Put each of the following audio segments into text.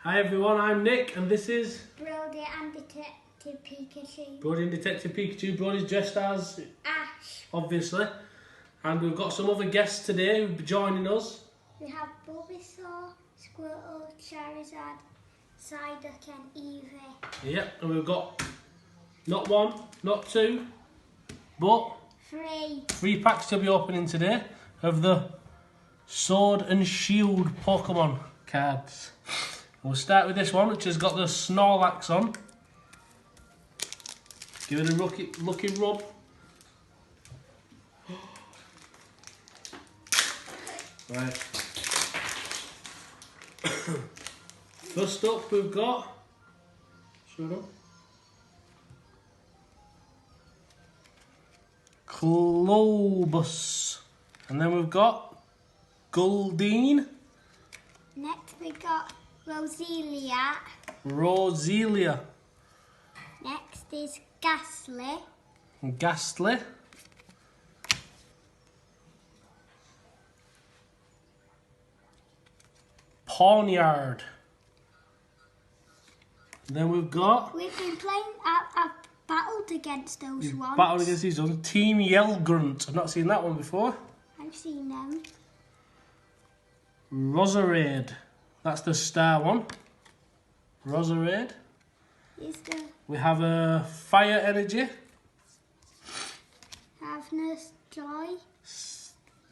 Hi everyone, I'm Nick and this is Brody and Detective Pikachu. Brody and Detective Pikachu. Brody's dressed as Ash. obviously, and we've got some other guests today who'll be joining us. We have Bulbasaur, Squirtle, Charizard, Psyduck and Eevee. Yep, and we've got not one, not two, but three packs to be opening today of the Sword and Shield Pokemon cards. We'll start with this one, which has got the Snorlax on. Give it a lucky rub. Right. First up, we've got Clobus, and then we've got Goldeen. Next we got Roselia. Roselia. Next is Ghastly. Ghastly. Pawniard. Then we've got... We've been playing, I've battled against those ones. Battled against these ones. Team Yellgrunt. I've not seen that one before. I've seen them. Roserade. That's the star one. Roserade. We have a Fire Energy. Havness Joy.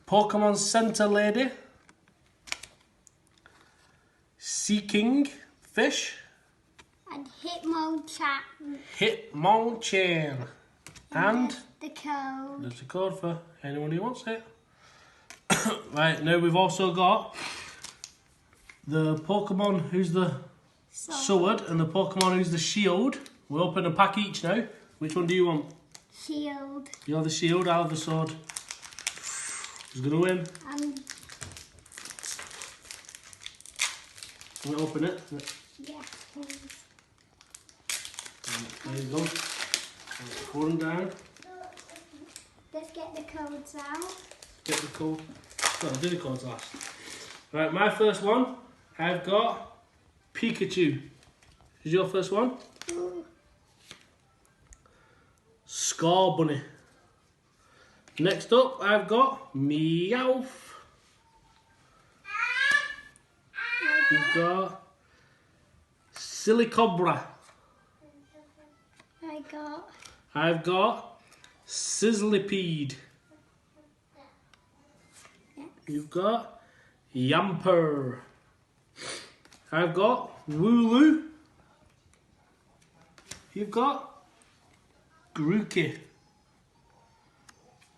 Pokemon Center Lady. Seeking Fish. And Hitmonchan. Hitmonchan. And the code. there's a code for anyone who wants it. Right, now we've also got the Pokemon who's the Sword and the Pokemon who's the Shield. We'll open a pack each now. Which one do you want? Shield. You're the Shield, I'll have the Sword. Who's going to win? I'm going to open it. Yeah, please. There you go. Pour them down. Let's get the codes out. Get the code. No, I'll do the codes last. Right, my first one, I've got Pikachu. Is your first one? Ooh. Scorbunny. Next up, I've got Meowth. You've got Silicobra. I've got Sizzlipede. You've got Yamper. I've got Wooloo. You've got Grookey.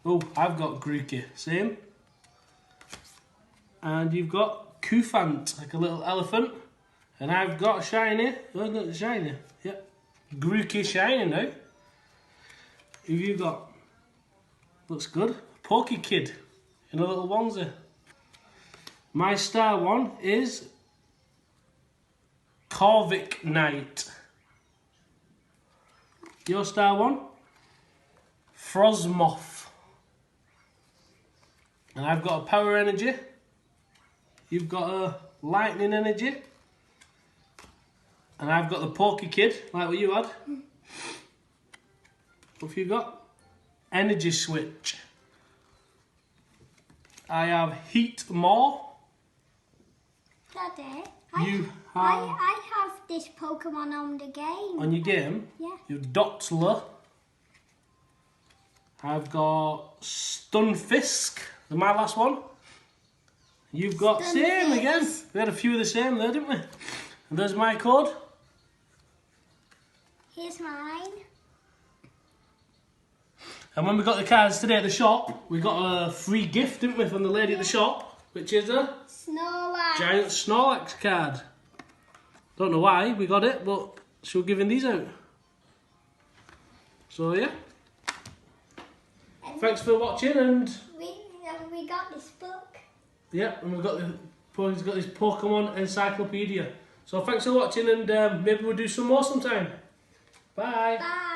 Oh, I've got Grookey. Same. And you've got Kufant, like a little elephant. And I've got Shiny. Oh, not Shiny. Yep. Grookey Shiny now. Who have you got? Looks good. Pokekid in a little onesie. My star one is Corvic Knight. Your star one? Frosmoth. And I've got a Power Energy. You've got a Lightning Energy. And I've got the Pokekid, like what you had. What have you got? Energy Switch. I have Heatmore. Daddy, I have this Pokemon on the game. On your game? Yeah. You've Dottler. I've got Stunfisk. My last one. You've got same again. We had a few of the same there, didn't we? And there's my code. Here's mine. And when we got the cards today at the shop, we got a free gift, didn't we, from the lady at the shop, which is a Snorlax. giant Snorlax card. Don't know why we got it, but she'll giving these out. So yeah. And thanks for watching, and we got this book. Yeah, and we've got he's got this Pokemon encyclopedia. So thanks for watching, and maybe we'll do some more sometime. Bye. Bye.